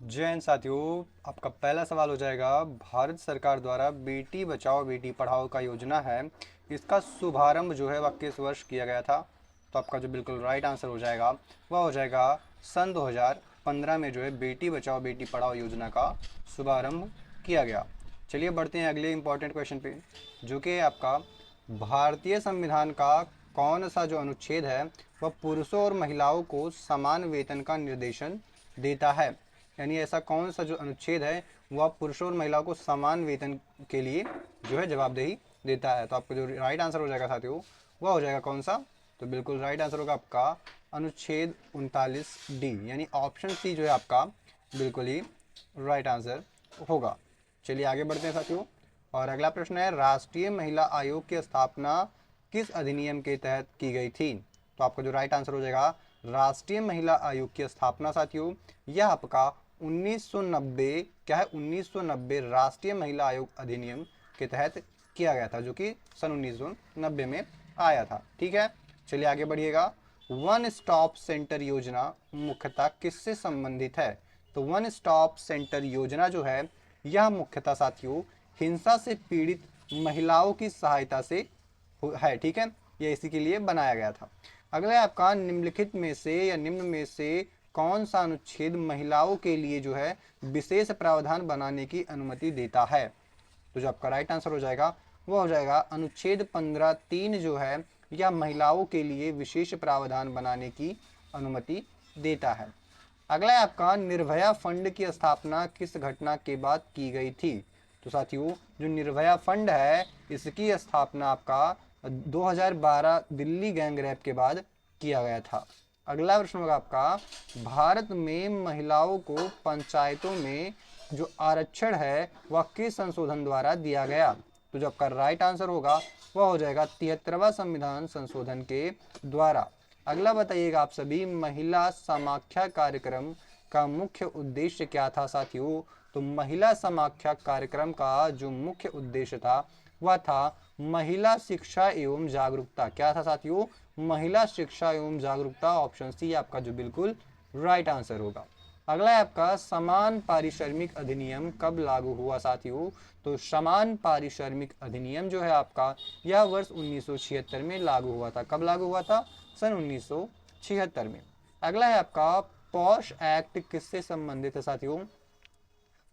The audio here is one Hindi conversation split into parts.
जय हिंद साथियों, आपका पहला सवाल हो जाएगा। भारत सरकार द्वारा बेटी बचाओ बेटी पढ़ाओ का योजना है, इसका शुभारंभ जो है वह किस वर्ष किया गया था? तो आपका जो बिल्कुल राइट आंसर हो जाएगा वह हो जाएगा सन 2015 में जो है बेटी बचाओ बेटी पढ़ाओ योजना का शुभारंभ किया गया। चलिए बढ़ते हैं अगले इंपॉर्टेंट क्वेश्चन पे, जो कि आपका भारतीय संविधान का कौन सा जो अनुच्छेद है वह पुरुषों और महिलाओं को समान वेतन का निर्देशन देता है? यानी ऐसा कौन सा जो अनुच्छेद है वह पुरुषों और महिलाओं को समान वेतन के लिए जो है जवाबदेही देता है? तो आपका जो राइट आंसर हो जाएगा साथियों वह हो जाएगा कौन सा? तो बिल्कुल राइट आंसर होगा आपका अनुच्छेद 39D, यानी ऑप्शन सी जो है आपका बिल्कुल ही राइट आंसर होगा। चलिए आगे बढ़ते हैं साथियों, और अगला प्रश्न है, राष्ट्रीय महिला आयोग की स्थापना किस अधिनियम के तहत की गई थी? तो आपका जो राइट आंसर हो जाएगा राष्ट्रीय महिला आयोग की स्थापना साथियों यह आपका 1990 क्या है 1990 राष्ट्रीय महिला आयोग अधिनियम के तहत किया गया था, जो कि सन 1990 में आया था। ठीक है, चलिए आगे बढ़िएगा। वन स्टॉप सेंटर योजना मुख्यतः किससे संबंधित है? तो वन स्टॉप सेंटर योजना जो है यह मुख्यतः साथियों हिंसा से पीड़ित महिलाओं की सहायता से है। ठीक है, ये इसी के लिए बनाया गया था। अगला है आपका निम्नलिखित में से या निम्न में से कौन सा अनुच्छेद महिलाओं के लिए जो है विशेष प्रावधान बनाने की अनुमति देता है? तो जो आपका राइट आंसर हो जाएगा वो हो जाएगा अनुच्छेद 15(3) जो है यह महिलाओं के लिए विशेष प्रावधान बनाने की अनुमति देता है। अगला है आपका निर्भया फंड की स्थापना किस घटना के बाद की गई थी? तो साथियों जो निर्भया फंड है इसकी स्थापना आपका 2012 दिल्ली गैंग रेप के बाद किया गया था। अगला प्रश्न होगा आपका, भारत में महिलाओं को पंचायतों में जो आरक्षण है वह किस संशोधन द्वारा दिया गया? तो जो आपका राइट आंसर होगा वह हो जाएगा 73वां संविधान संशोधन के द्वारा। अगला बताइएगा आप सभी, महिला समाख्या कार्यक्रम का मुख्य उद्देश्य क्या था साथियों? तो महिला समाख्या कार्यक्रम का जो मुख्य उद्देश्य था वह था महिला शिक्षा एवं जागरूकता। क्या था साथियों? महिला शिक्षा एवं जागरूकता। ऑप्शन सी आपका जो बिल्कुल राइट आंसर होगा। अगला है आपका समान पारिश्रमिक अधिनियम कब लागू हुआ साथियों? तो समान पारिश्रमिक अधिनियम जो है आपका यह वर्ष 1976 में लागू हुआ था। कब लागू हुआ था? सन 1976 में। अगला है आपका पॉश एक्ट किससे संबंधित है साथियों?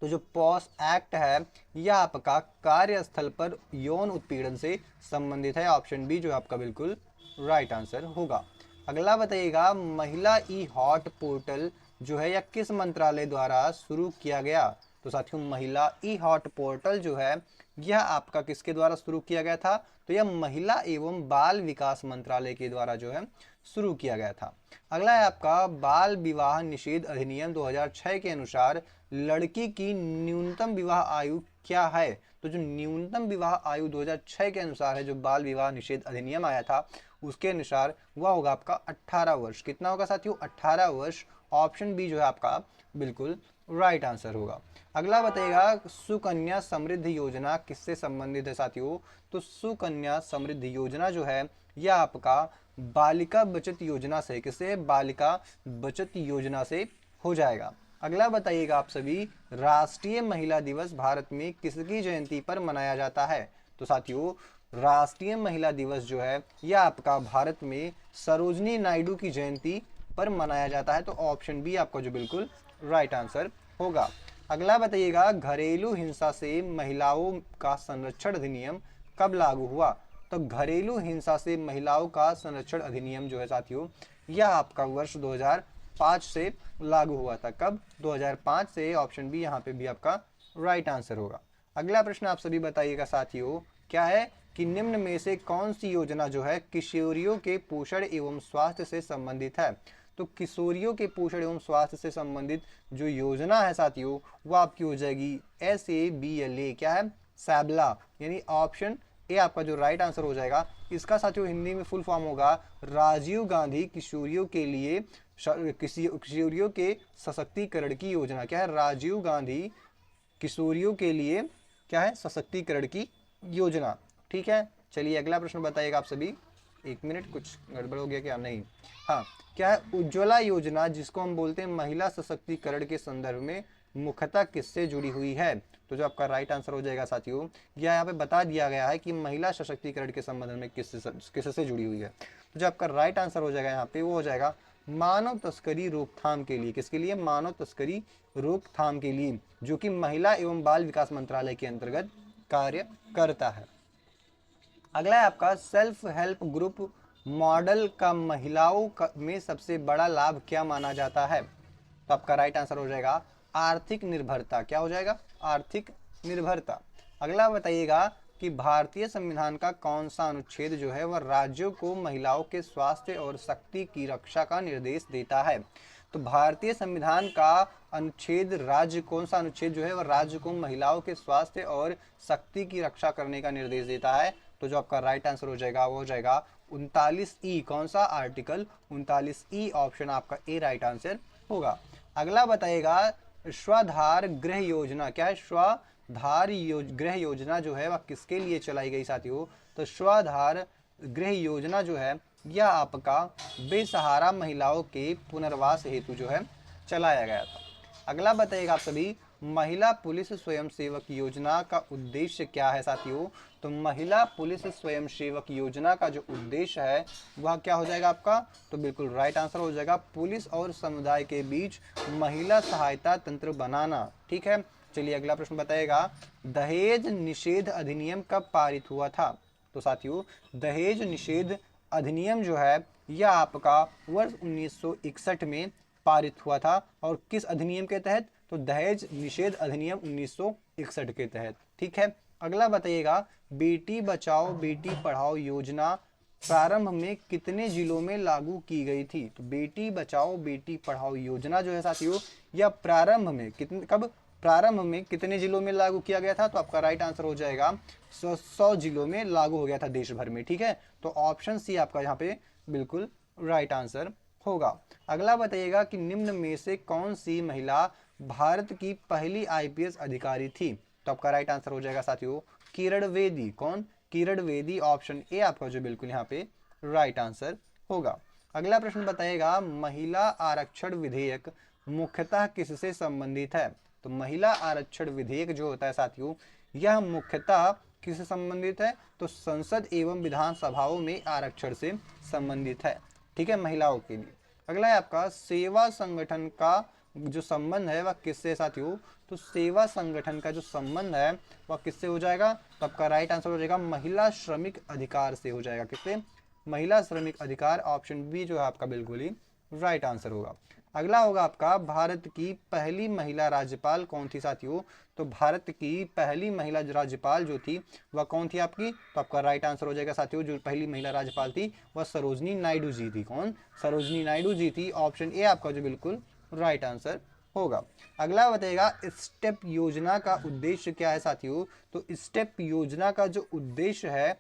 तो जो पॉश एक्ट है यह आपका कार्यस्थल पर यौन उत्पीड़न से संबंधित है। ऑप्शन बी जो आपका बिल्कुल राइट आंसर होगा। अगला बताइएगा, महिला ई हॉट पोर्टल जो है यह किस मंत्रालय द्वारा शुरू किया गया? तो साथियों महिला ई हॉट पोर्टल जो है यह आपका किसके द्वारा शुरू किया गया था? तो यह महिला एवं बाल विकास मंत्रालय के द्वारा जो है शुरू किया गया था। अगला है आपका बाल विवाह निषेध अधिनियम 2006 के अनुसार लड़की की न्यूनतम विवाह आयु क्या है? तो जो न्यूनतम विवाह आयु 2006 के अनुसार है, जो बाल विवाह निषेध अधिनियम आया था उसके अनुसार वह होगा आपका 18 वर्ष। कितना होगा साथियों? 18 वर्ष। ऑप्शन बी जो है आपका बिल्कुल राइट आंसर होगा। अगला बताइएगा, सुकन्या समृद्धि योजना किससे संबंधित है साथियों? तो सुकन्या समृद्धि योजना जो है यह आपका बालिका बचत योजना से, किससे? बालिका बचत योजना से हो जाएगा। अगला बताइएगा आप सभी, राष्ट्रीय महिला दिवस भारत में किसकी जयंती पर मनाया जाता है? तो साथियों राष्ट्रीय महिला दिवस जो है यह आपका भारत में सरोजनी नायडू की जयंती पर मनाया जाता है। तो ऑप्शन बी आपका जो बिल्कुल राइट आंसर होगा। अगला बताइएगा, घरेलू हिंसा से महिलाओं का संरक्षण अधिनियम कब लागू हुआ? तो घरेलू हिंसा से महिलाओं का संरक्षण अधिनियम जो है साथियों यह आपका वर्ष 2005 से लागू हुआ था। कब? 2005 से। ऑप्शन बी यहाँ पे भी आपका राइट आंसर होगा। अगला प्रश्न आप सभी बताइएगा साथियों, क्या है कि निम्न में से कौन सी योजना जो है किशोरियों के पोषण एवं स्वास्थ्य से संबंधित है? तो किशोरियों के पोषण एवं स्वास्थ्य से संबंधित जो योजना है साथियों वो आपकी हो जाएगी SABLA। क्या है? सैबला, यानी ऑप्शन ए आपका जो राइट आंसर हो जाएगा। इसका साथियों हिंदी में फुल फॉर्म होगा राजीव गांधी किशोरियों के लिए किशोरियों के सशक्तिकरण की योजना। क्या है? राजीव गांधी किशोरियों के लिए क्या है? सशक्तिकरण की योजना। ठीक है, चलिए अगला प्रश्न बताइएगा आप सभी। एक मिनट, कुछ गड़बड़ हो गया क्या? नहीं, हाँ, क्या है उज्ज्वला योजना, जिसको हम बोलते हैं महिला सशक्तिकरण के संदर्भ में मुख्यतः किससे जुड़ी हुई है? तो जो आपका राइट आंसर हो जाएगा साथियों, यह यहाँ पे बता दिया गया है कि महिला सशक्तिकरण के संबंध में किससे जुड़ी हुई है। तो जो आपका राइट आंसर हो जाएगा यहाँ पे वो हो जाएगा मानव तस्करी रोकथाम के लिए। किसके लिए? मानव तस्करी रोकथाम के लिए, जो कि महिला एवं बाल विकास मंत्रालय के अंतर्गत कार्य करता है। अगला है आपका सेल्फ हेल्प ग्रुप मॉडल का महिलाओं में सबसे बड़ा लाभ क्या माना जाता है? तो आपका राइट आंसर हो जाएगा आर्थिक निर्भरता। क्या हो जाएगा? आर्थिक निर्भरता। अगला बताइएगा कि भारतीय संविधान का कौन सा अनुच्छेद जो है वह राज्यों को महिलाओं के स्वास्थ्य और शक्ति की रक्षा का निर्देश देता है? तो भारतीय संविधान का अनुच्छेद राज्य कौन सा अनुच्छेद जो है वह राज्य को महिलाओं के स्वास्थ्य और शक्ति की रक्षा करने का निर्देश देता है? तो जो आपका राइट आंसर हो जाएगा वो हो जाएगा 39E। कौन सा? आर्टिकल 39E, ऑप्शन आपका ए राइट आंसर होगा। अगला बताइएगा स्वाधार गृह योजना। क्या है? स्वाधार गृह योजना जो है वह किसके लिए चलाई गई साथियों? तो स्वाधार गृह योजना जो है यह आपका बेसहारा महिलाओं के पुनर्वास हेतु जो है चलाया गया था। अगला बताइएगा आप सभी, महिला पुलिस स्वयंसेवक योजना का उद्देश्य क्या है साथियों? तो महिला पुलिस स्वयंसेवक योजना का जो उद्देश्य है वह क्या हो जाएगा आपका? तो बिल्कुल राइट आंसर हो जाएगा पुलिस और समुदाय के बीच महिला सहायता तंत्र बनाना। ठीक है, चलिए अगला प्रश्न बताइएगा, दहेज निषेध अधिनियम कब पारित हुआ था? तो साथियों दहेज निषेध अधिनियम जो है यह आपका वर्ष 1961 में पारित हुआ था। और किस अधिनियम के तहत? तो दहेज निषेध अधिनियम 1961 के तहत। ठीक है, अगला बताइएगा, बेटी बचाओ बेटी पढ़ाओ योजना प्रारंभ में कितने जिलों में लागू की गई थी? तो बेटी बचाओ बेटी पढ़ाओ योजना जो है साथियों यह प्रारंभ में कितने जिलों में लागू किया गया था? तो आपका राइट आंसर हो जाएगा 100 जिलों में लागू हो गया था देश भर में। ठीक है, तो ऑप्शन सी आपका यहाँ पे बिल्कुल राइट आंसर होगा। अगला बताइएगा कि निम्न में से कौन सी महिला भारत की पहली आईपीएस अधिकारी थी? तो आपका राइट आंसर हो जाएगा साथियों किरण बेदी। कौन? किरण बेदी, ऑप्शन ए आपका जो बिल्कुल यहाँ पे राइट आंसर होगा। अगला प्रश्न बताइएगा, महिला आरक्षण विधेयक मुख्यतः किससे संबंधित है? तो महिला आरक्षण विधेयक जो होता है साथियों यह मुख्यतः किससे संबंधित है? तो संसद एवं विधानसभाओं में आरक्षण से संबंधित है। ठीक है, महिलाओं के लिए। अगला है आपका सेवा संगठन का जो संबंध है वह किससे साथियों? तो सेवा संगठन का जो संबंध है वह किससे हो जाएगा? तो आपका राइट आंसर हो जाएगा महिला श्रमिक अधिकार से हो जाएगा। किससे? महिला श्रमिक अधिकार, ऑप्शन बी जो है आपका बिल्कुल ही राइट आंसर होगा। अगला होगा आपका भारत की पहली महिला राज्यपाल कौन थी साथियों? तो भारत की पहली महिला राज्यपाल जो थी वह कौन थी आपकी? तो आपका राइट आंसर हो जाएगा साथियों जो पहली महिला राज्यपाल थी वह सरोजनी नायडू जी थी। कौन? सरोजनी नायडू जी थी, ऑप्शन ए आपका जो बिल्कुल राइट आंसर होगा। अगला बताइएगा स्टेप योजना का उद्देश्य क्या है साथियों? तो स्टेप योजना का जो उद्देश्य है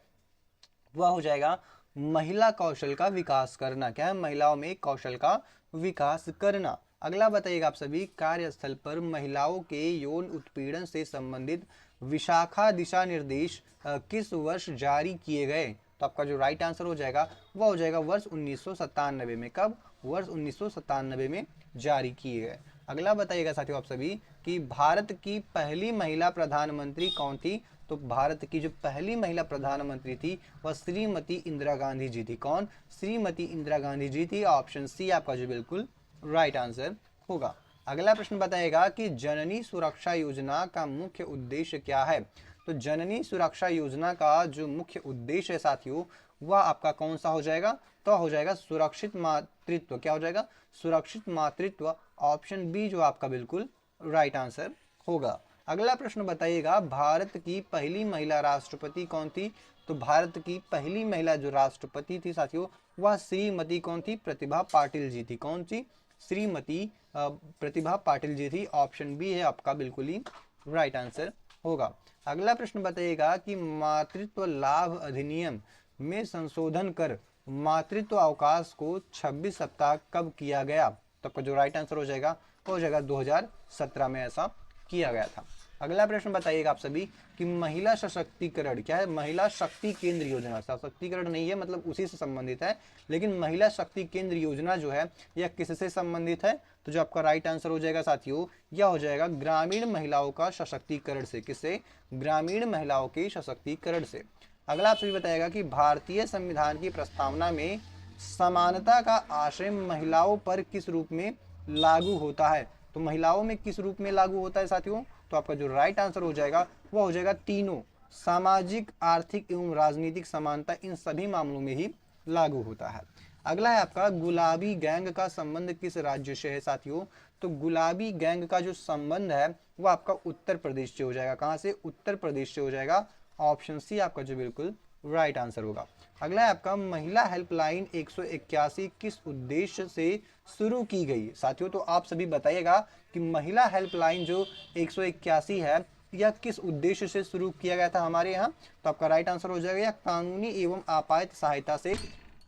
वह हो जाएगा महिला कौशल का विकास करना। क्या है? महिलाओं में कौशल का विकास करना। अगला बताइएगा आप सभी, कार्यस्थल पर महिलाओं के यौन उत्पीड़न से संबंधित विशाखा दिशा निर्देश किस वर्ष जारी किए गए? तो आपका जो राइट आंसर हो जाएगा वह हो जाएगा वर्ष 1997 में। कब? वर्ष 1997 में जारी किए गए। अगला बताइएगा साथियों आप सभी कि भारत की पहली महिला प्रधानमंत्री कौन थी? तो भारत की जो पहली महिला प्रधानमंत्री थी वह श्रीमती इंदिरा गांधी जी थी। कौन? श्रीमती इंदिरा गांधी जी थी, ऑप्शन सी आपका जो बिल्कुल राइट आंसर होगा। अगला प्रश्न बताएगा कि जननी सुरक्षा योजना का मुख्य उद्देश्य क्या है? तो जननी सुरक्षा योजना का जो मुख्य उद्देश्य है साथियों वह आपका कौन सा हो जाएगा? तो हो जाएगा सुरक्षित मातृत्व। क्या हो जाएगा? सुरक्षित मातृत्व, ऑप्शन बी जो आपका बिल्कुल राइट आंसर होगा। अगला प्रश्न बताइएगा, भारत की पहली महिला राष्ट्रपति कौन थी? तो भारत की पहली महिला जो राष्ट्रपति थी साथियों वह श्रीमती कौन थी? प्रतिभा पाटिल जी थी। कौन सी? श्रीमती प्रतिभा पाटिल जी थी, ऑप्शन बी है आपका बिल्कुल ही राइट आंसर होगा। अगला प्रश्न बताइएगा कि मातृत्व लाभ अधिनियम में संशोधन कर मातृत्व अवकाश को 26 सप्ताह कब किया गया? तो आपका जो राइट आंसर हो जाएगा वो हो जाएगा 2017 में ऐसा किया गया था। अगला प्रश्न बताइएगा आप सभी कि महिला सशक्तिकरण क्या है? महिला शक्ति केंद्र योजना, सशक्तिकरण नहीं है, मतलब उसी से संबंधित है, लेकिन महिला शक्ति केंद्र योजना जो है यह किससे संबंधित है? तो जो आपका राइट आंसर हो जाएगा साथियों, यह हो जाएगा ग्रामीण महिलाओं का सशक्तिकरण से। किससे? ग्रामीण महिलाओं के सशक्तिकरण से। अगला आपसे बताएगा कि भारतीय संविधान की प्रस्तावना में समानता का आशय महिलाओं पर किस रूप में लागू होता है? तो महिलाओं में किस रूप में लागू होता है साथियों? तो आपका जो राइट आंसर हो जाएगा वह हो जाएगा तीनों, सामाजिक, आर्थिक एवं राजनीतिक समानता, इन सभी मामलों में ही लागू होता है। अगला है आपका गुलाबी गैंग का संबंध किस राज्य से है साथियों? तो गुलाबी गैंग का जो संबंध है वो आपका उत्तर प्रदेश से हो जाएगा। कहां से? उत्तर प्रदेश से हो जाएगा। ऑप्शन सी आपका जो बिल्कुल राइट आंसर होगा। अगला है आपका महिला हेल्पलाइन 181 किस उद्देश्य से शुरू की गई? साथियों तो आप सभी बताइएगा कि महिला हेल्पलाइन जो 181 है यह किस उद्देश्य से शुरू किया गया था हमारे यहाँ? तो आपका राइट आंसर हो जाएगा यह कानूनी एवं आपात सहायता से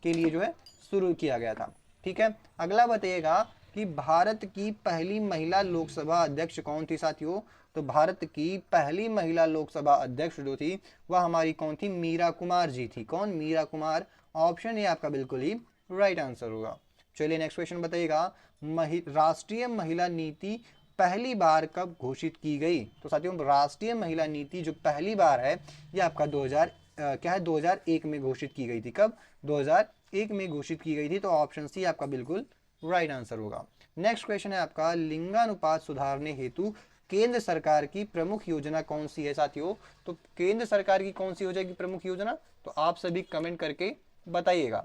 के लिए जो है शुरू किया गया था। ठीक है, अगला बताइएगा कि भारत की पहली महिला लोकसभा अध्यक्ष कौन थी साथियों? तो भारत की पहली महिला लोकसभा अध्यक्ष जो थी वह हमारी कौन थी? मीरा कुमार जी थी। कौन? मीरा कुमार। ऑप्शन ए आपका बिल्कुल ही राइट आंसर होगा। चलिए नेक्स्ट क्वेश्चन बताइएगा, राष्ट्रीय महिला नीति पहली बार कब घोषित की गई? तो साथियों राष्ट्रीय महिला नीति जो पहली बार है यह आपका 2001 में घोषित की गई थी। कब? 2001 में घोषित की गई थी। तो ऑप्शन सी आपका बिल्कुल राइट आंसर होगा। नेक्स्ट क्वेश्चन है आपका, लिंगानुपात सुधारने हेतु केंद्र सरकार की प्रमुख योजना कौन सी है साथियों? तो केंद्र सरकार की कौन सी हो जाएगी प्रमुख योजना? तो आप सभी कमेंट करके बताइएगा।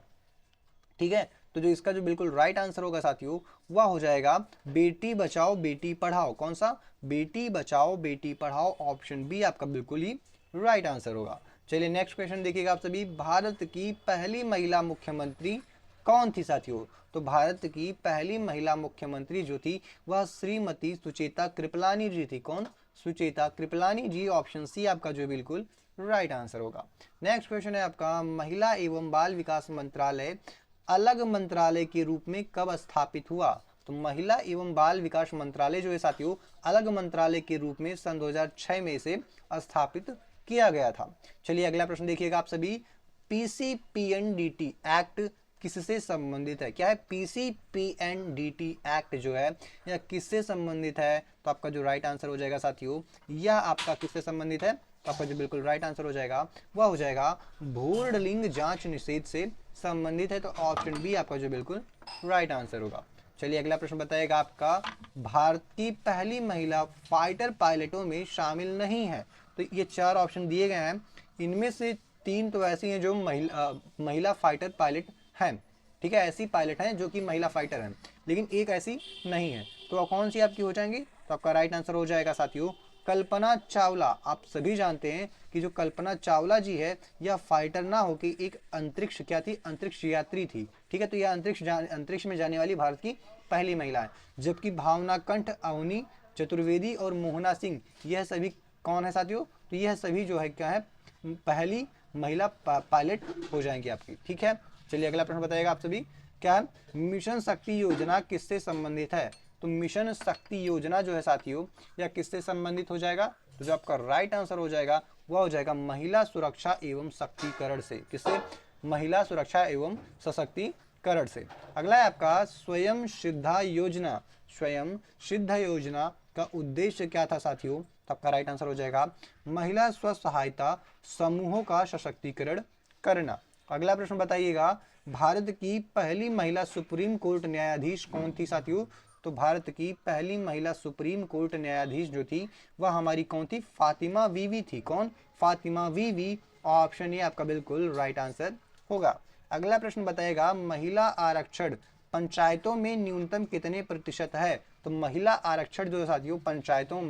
ठीक है, तो जो इसका जो बिल्कुल राइट आंसर होगा साथियों वह हो जाएगा बेटी बचाओ बेटी पढ़ाओ। कौन सा? बेटी बचाओ बेटी पढ़ाओ। ऑप्शन बी आपका बिल्कुल ही राइट आंसर होगा। चलिए नेक्स्ट क्वेश्चन देखिएगा आप सभी, भारत की पहली महिला मुख्यमंत्री कौन थी साथियों? तो भारत की पहली महिला मुख्यमंत्री जो थी वह श्रीमती सुचेता कृपलानी जी थी। कौन? सुचेता कृपलानी जी। ऑप्शन सी आपका जो बिल्कुल राइट आंसर होगा। नेक्स्ट क्वेश्चन है आपका, महिला एवं बाल विकास मंत्रालय अलग मंत्रालय के रूप में कब स्थापित हुआ? तो महिला एवं बाल विकास मंत्रालय जो है साथियों अलग मंत्रालय के रूप में सन 2006 में इसे स्थापित किया गया था। चलिए अगला प्रश्न देखिएगा आप सभी, पीसीपीएनडीटी एक्ट किससे संबंधित है? क्या है? पीसीपीएनडीटी एक्ट जो है यह किससे संबंधित है? तो आपका जो राइट आंसर हो जाएगा साथियों यह आपका किससे संबंधित है? तो आपका जो बिल्कुल राइट आंसर हो जाएगा वह हो जाएगा भ्रूण लिंग जांच निषेध से संबंधित है। तो ऑप्शन बी आपका जो बिल्कुल राइट आंसर होगा। चलिए अगला प्रश्न बताएगा आपका, भारत की पहली महिला फाइटर पायलटों में शामिल नहीं है। तो ये चार ऑप्शन दिए गए हैं, इनमें से तीन तो ऐसी हैं जो महिला फाइटर पायलट हैं। ठीक है, ऐसी पायलट हैं जो कि महिला फाइटर हैं, लेकिन एक ऐसी नहीं है। तो कौन सी आपकी हो जाएंगी? तो आपका राइट आंसर हो जाएगा साथियों कल्पना चावला। आप सभी जानते हैं कि जो कल्पना चावला जी है यह फाइटर ना होकर एक अंतरिक्ष क्या थी? अंतरिक्ष यात्री थी। ठीक है, तो यह अंतरिक्ष में जाने वाली भारत की पहली महिला है। जबकि भावना कंठ, अवनी चतुर्वेदी और मोहना सिंह यह सभी कौन है साथियों? तो यह सभी जो है क्या है? पहली महिला पायलट हो जाएंगी आपकी। ठीक है, चलिए अगला प्रश्न बताइएगा आप सभी, क्या है? मिशन शक्ति योजना किससे संबंधित है? तो मिशन शक्ति योजना जो है साथियों यह किससे संबंधित हो जाएगा? तो जो आपका राइट आंसर हो जाएगा वह हो जाएगा महिला सुरक्षा एवं शक्तिकरण से। किससे? महिला सुरक्षा एवं सशक्तिकरण से। अगला है आपका स्वयं सिद्धा योजना। स्वयं सिद्ध योजना का उद्देश्य क्या था साथियों? तो आपका राइट आंसर हो जाएगा महिला स्व सहायता समूहों का सशक्तिकरण करना। अगला प्रश्न बताइएगा, भारत की पहली महिला सुप्रीम कोर्ट न्यायाधीश कौन थी साथियों? तो भारत की पहली महिला सुप्रीम कोर्ट न्यायाधीश जो थी वह हमारी कौन थी? फातिमा वीवी थी। कौन? फातिमा वीवी। ऑप्शन ए आपका बिल्कुल राइट आंसर होगा। अगला प्रश्न बताएगा, महिला आरक्षण पंचायतों में न्यूनतम कितने प्रतिशत है? तो महिला आरक्षण जो साथियों पंचायतों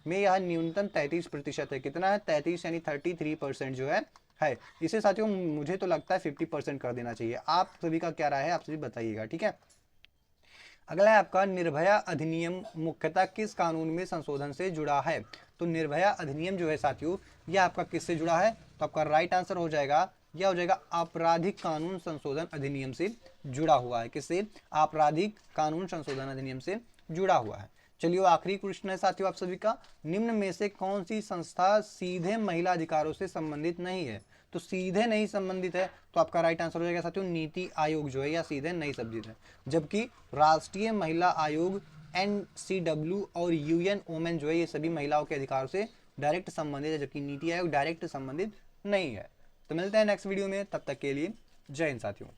में यह न्यूनतम 33% है। कितना है? 33 यानी 33% जो है। इसे साथियों मुझे तो लगता है 50% कर देना चाहिए। आप सभी का क्या राय है? आप सभी बताइएगा। ठीक है, अगला है आपका निर्भया अधिनियम मुख्यतः किस कानून में संशोधन से जुड़ा है? तो निर्भया अधिनियम जो है साथियों यह आपका किससे जुड़ा है? तो आपका राइट आंसर हो जाएगा यह हो जाएगा आपराधिक कानून संशोधन अधिनियम से जुड़ा हुआ है। किससे? आपराधिक कानून संशोधन अधिनियम से जुड़ा हुआ है। चलिए आखिरी प्रश्न है साथियों आप सभी का, निम्न में से कौन सी संस्था सीधे महिला अधिकारों से संबंधित नहीं है? तो सीधे नहीं संबंधित है तो आपका राइट आंसर हो जाएगा साथियों नीति आयोग जो है या सीधे नहीं संबंधित है, जबकि राष्ट्रीय महिला आयोग, NCW और UN वोमेन जो है ये सभी महिलाओं के अधिकारों से डायरेक्ट संबंधित है, जबकि नीति आयोग डायरेक्ट संबंधित नहीं है। तो मिलते हैं नेक्स्ट वीडियो में, तब तक के लिए जय हिंद साथियों।